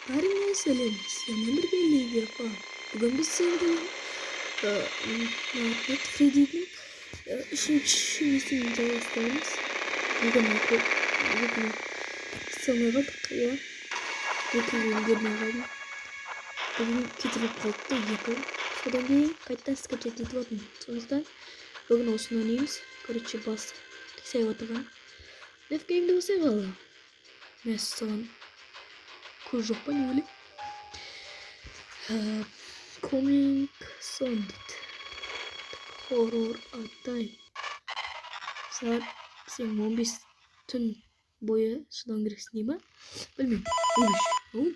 Barinya Salim, Salim birlikte yapar. Bugün biz sevdiğim Muhabbet Freddy'nin üçüncüsünü çalıştığımız bugün sanırım ya yakın görmeyelim. Bugün getirip kalktı yakın. Sodan keyin qaytadan sketch etib so'ngdan bugün olsun oynaymiz. Короче bas sevib o'tirgan. Left game'de bo'lsa valla. Mesela kurjok bana öyle. Coming soon. Horror atay. Saat sen 15 tün boyu sudan girsin değil mi? Bilmiyorum. Uymuş.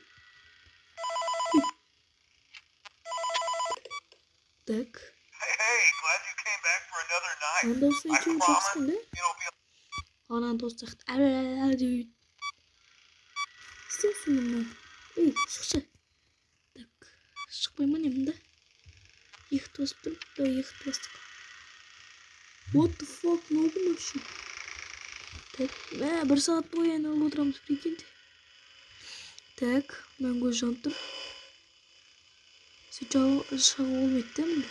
Tak. Hey, glad you came back for another night. Ondan sonra I iki uçak promise sıkıldı. it'll be Ana dostlar. Diyor. İstiyorsun bundan. İyi çıkışa. Tak. Çıkmayayım annem de. Yıkıt bastım. Da yıkıt bastık. What the fuck? Ne oldu mu şu? Так, bir saat boyu yani oturamiz прикиньте. Так, ben göz jantım. Sıcağı olmaydı değil mi?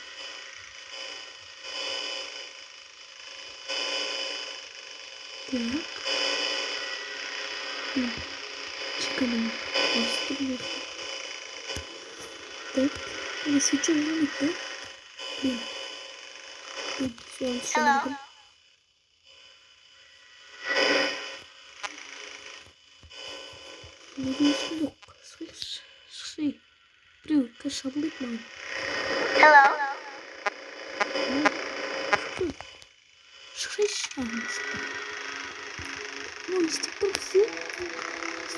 Так. Çıkalım. Bastım ya. Так, ne sıcağı olmaydı. Şu an şöyle. Ne diyorsun yok. Şey. Bro, kaşablık mı? Hello. Шишаешь. Ой, степор все.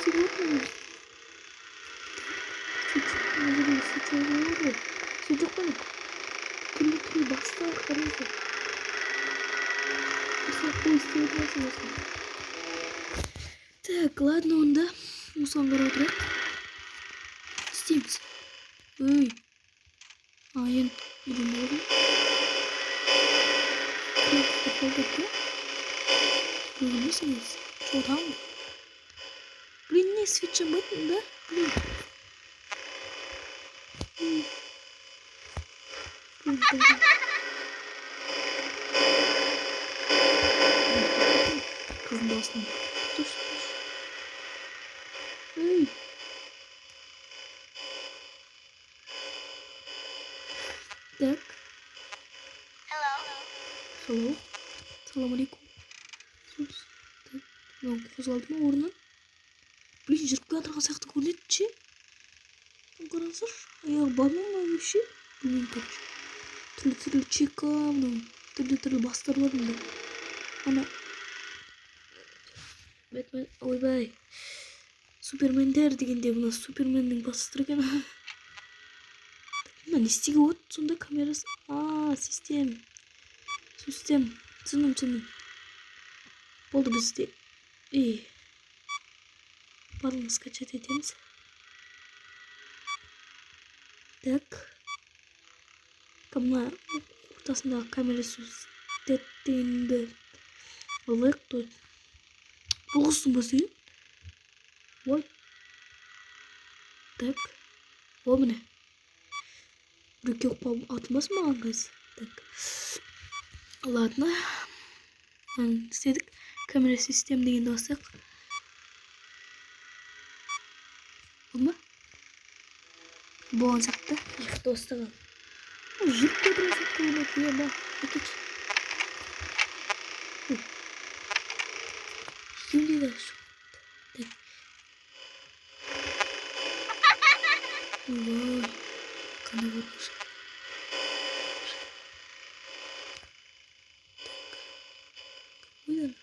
Сегодня. Чуть-чуть. Три баста, хорошо. Так, ладно, он да. Усандар отырайық. İsteyimiz. Ой. Ayın ürünleri. Kapaldık ya. Görmüşsünüz. Çoğdan mı? Green'in switch'e bakın da. Green. Kızın dostum. Dur. Hey. Так. Hello. Assalamualaikum. Sus. Так. Ben қозғалдым орнынан. Блин, жүріп келе жатқан сияқты көрінеді ше. Қараңыздар. Аяғы бар ма вообще? Блин, короче. Түрлі чека, мынау. Түрлі бастар бар мында. Ана. Бэтмен, ойбай. Супермендер дегенде мына Суперменнің бастары екен. Мына не істеуге болады сонда камерасы? Систем. Түсіндім. Болды бізде. Барлығын скачать етеміз. Так. Мына ортасындағы камерасы деттенді. Алайық той. Бұғыстың басы екен. Ой. Так. О, міне. Бүреке ұқпап атылмас маған қазір. Так. Ладно. Істедік. Камера систем дегенді бассақ. Болды ма? Болған сияқты. Жықты бастаған. Жүріп кетірген сияқты болмайды. Ба. Әкетші. Şimdi de şu. Vay. Kana vurmuş. Buyurun.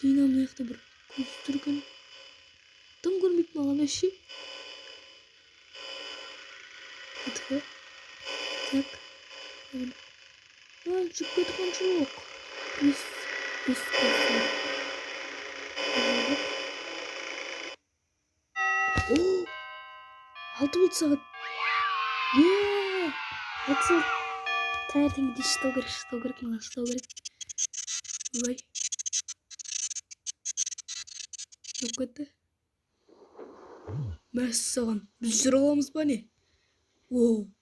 Birinin ayakta bir konuştururken. Tam görmeyip mağala şey. Hadi. Tak. Lan çık götürken çok. Biz koşuyor. Oo! 6 saat. Yeah! 6 saat. Таңертеңгіде ұстау керек маған ұстау керек. Ой. Жоқ кетті. Мәссаған, біз жүре аламыз ба не? Оу.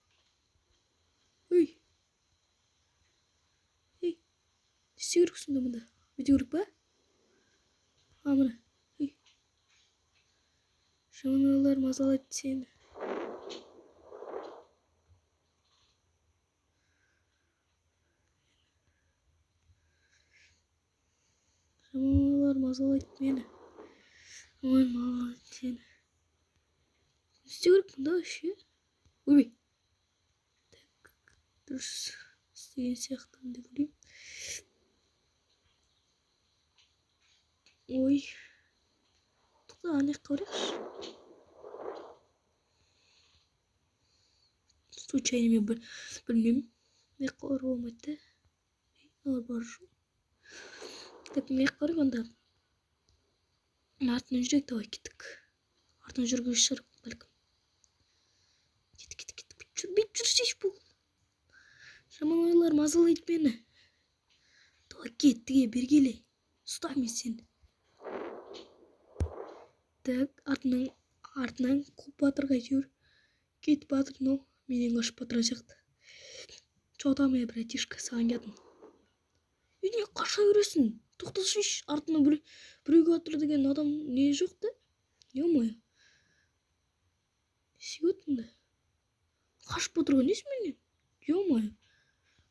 Ой. Ей, не істеу керек сонда мұнда? Өйту керек па? Мына. Ой. Жаман ойлар мазалайды сені. Жаман ойлар мазалайды мені. Ой, мазалайды сені. Не істеу керек мұнда вообще? Ой. Так, дұрыс істеген сияқтымын деп ойлаймын. Ой. Тоқта, ана жаққа барайықшы. Случайно мен білмеймін. Не жаққа баруға болмайды. Олар бар жоқ. Так, не жаққа барайық онда? Артынан жүрейік, давай кеттік. Артынан жүргізуші шығар бәлкім. Кеттік. Бүйтіп жүрсейші бұл. Жаман ойлар мазалайды мені. Давай кеттіге бергеле. Ұстам мен сені. Так, артынан қуып батырға жүр. Кет батыр, но менен қашып батыра сияқты. Чота ме, братишка, саған келдім. Үйіне қаша бересің. Тоқтасайшы, артынан біреуге батыр деген адам не жоқ та? Ё-моё. Не істеп отырмын? Қашып отырған несі менен? Ё-моё.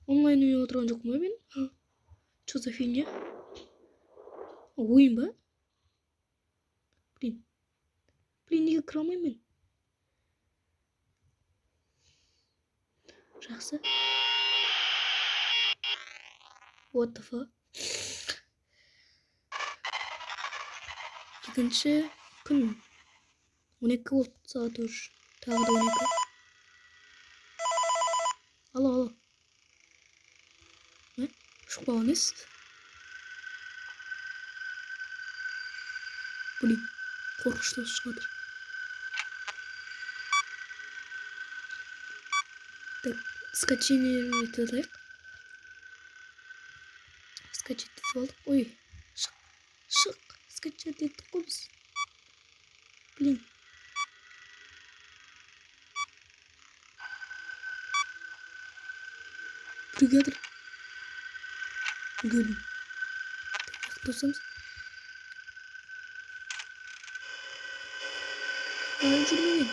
Онлайн ойнап отырған жоқпын ба мен? Что за фигня? Ойын ба? Блин, неге кіре алмаймын мен? Жақсы. What the fuck? Екінші күн. 12 болды сағат уже. Тағы да 12. Алло. Не? Шықпаған емес? Блин, қорқышты шығады. Так, скачение етіп алайық. Скачать етіп алдық. Ой, шық. Скачать еттік қой біз. Блин. Бригадир. Гөлім. Так, тұрсамыз. Жүрмеген.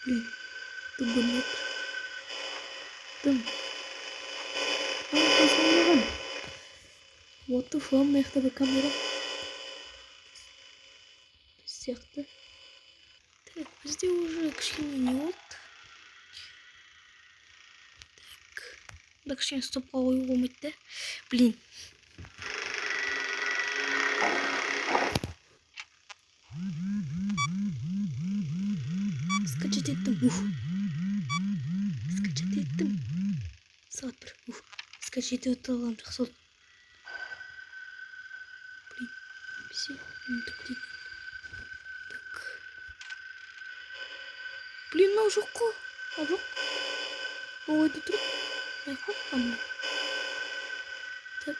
Блин, дұбынет. Дым. Қасылмаған. What the fuck, мына жақта бір камера. Сияқты. Так, бізде уже кішкене не болды. Так, да кішкене стопқа қою болмайды да. Блин. Скачать еттім. Скачать еттім. Сағат бір. Скачать етіп алғам жақсы болды. Блин, бесе. Так. Блин, мынау жоқ қой. Жоқ. Ойда тұрып. Қамда. Так.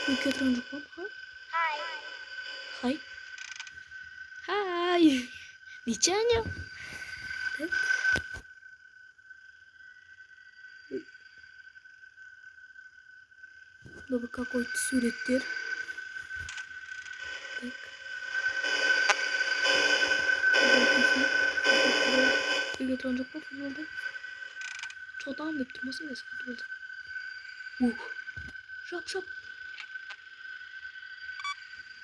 Көйке тұрған жоқ па? Хай. Ничего. Так. Добы какой-то суреттер. Так. Үйге тұрған жоқ па футболда? Çoğdan деп тұрмасын да футболда. Жап.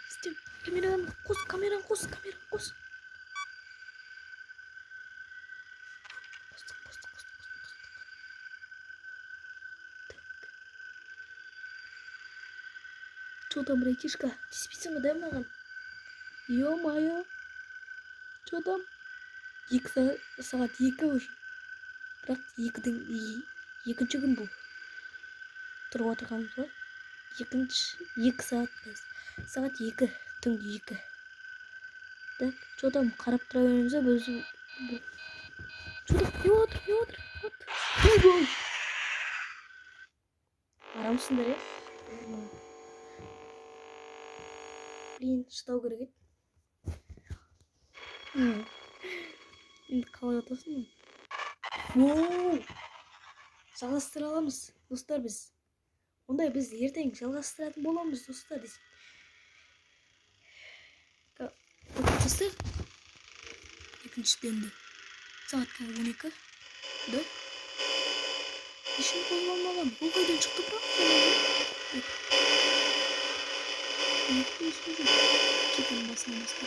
Істем. Камераны қос. Қостық. Что там, братишка? Ты списывай, дай маған. Ё-моё. Что там? Сағат 2 уже. Бірақ 2-ші күн бұл. Тұрып отырғанымыз ғой. 2 сағат. Сағат 2. Түнгі 2. Так, что там? Қарап тұра береміз бе? Что там? Не отыр. Ой. Арамсыңдар, е? Блин, шыдау керек еді. Енді қалай атасың? Оу! Жалғастыра аламыз, достар біз. Ондай біз ертең жалғастыратын боламыз, достар. Достар, екіншіден де сағатқа 12. Да? Ешін қозғалмаған. Ол қайдан шықты бірақ? Кетен басына басқа.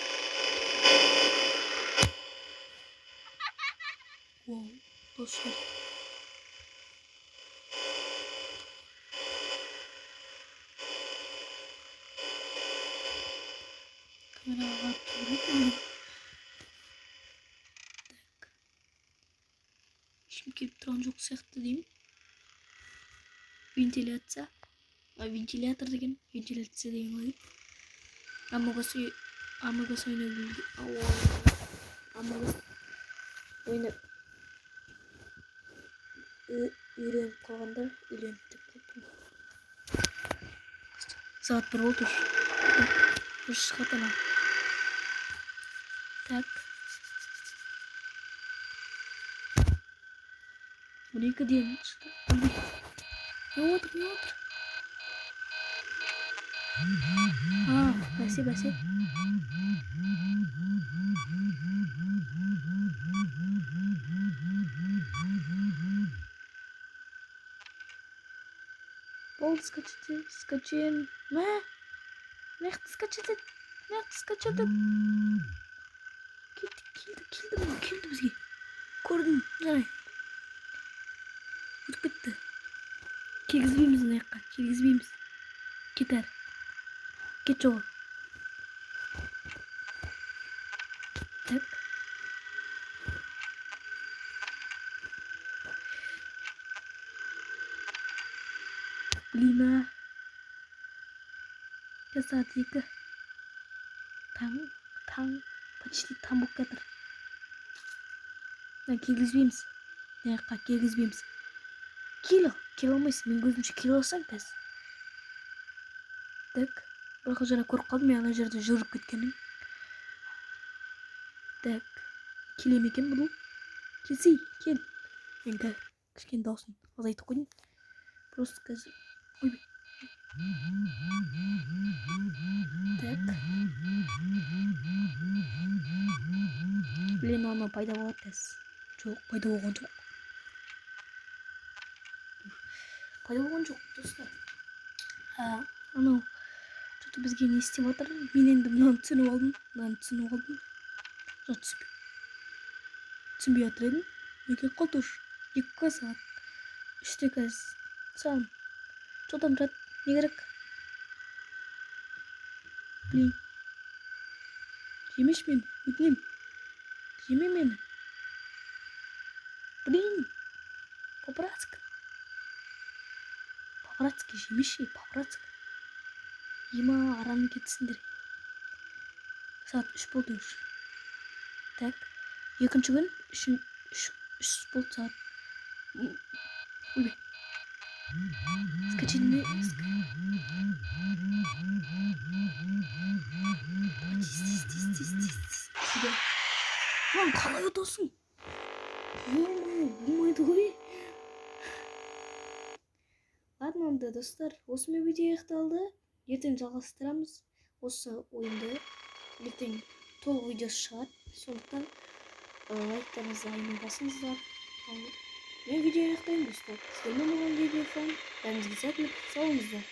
Оу, достар. Камераға қарап тұру. Так. Ешкім келіп тұрған жоқ сияқты деймін. Вентиляция. Вентилятор деген. Вентиляция деген ғой. Амогас ойнап үйреніп қалғандар үйленіп деп қалыппын. Сағат 1 болды уже. Уже шығады ана. Так. 12-ден шықты. Не отыр? Бәсе. Болды, скачаем. Мықты скачады. Келді бізге. Көрдім, жарай. Өтіп кетті. Келгізбейміз мына жаққа, Кетер. Кет жоғы. Так. Блин, сағат 2. Таң. Почти таң болып кетір. Келгізбейміз. Мына жаққа келгізбейміз. Келе алмайсың, мен көзімше келе алсаң қазір. Так, бірақ жана көріп қалдым, мен ана жерде жүріп кеткенім. Так, келем екен бұл. Келсей, кел. Мен кішкене даусын азайтып қойдым. Просто қазір. Ойбай. Так. Блин, ана пайда болады қазір. Жоқ, пайда болған жоқ, достар. Анау что-то бізге не істеп жатыр. Мен енді мынаны түсініп алдым. Түсінбей жатыр едім. Неге қалды уже? 2 сағат. 3-те қазір. Саған. Что там, брат? Не керек? Блин. Жемеш мені, өтінем. Жеме мені. Блин. По-братски, жемеші, по-братски. Ема, арамын кетсіндер. Сағат 3 болды уже. Так, екінші күн, 3 болды сағат. Ойбай. Скачайны. Lan қалай отасың? Болмайды ғой. Ладно, онда достар, осымен видео аяқталды. Ертең жалғастырамыз осы ойынды. Ертең толық видеосы шығады. Сондықтан лайктарыңызды айнымай басыңыздар. Мен видео аяқтаймын, достар. Сіздермен болған видео фон. Бәріңізге сәттілік, сау болыңыздар.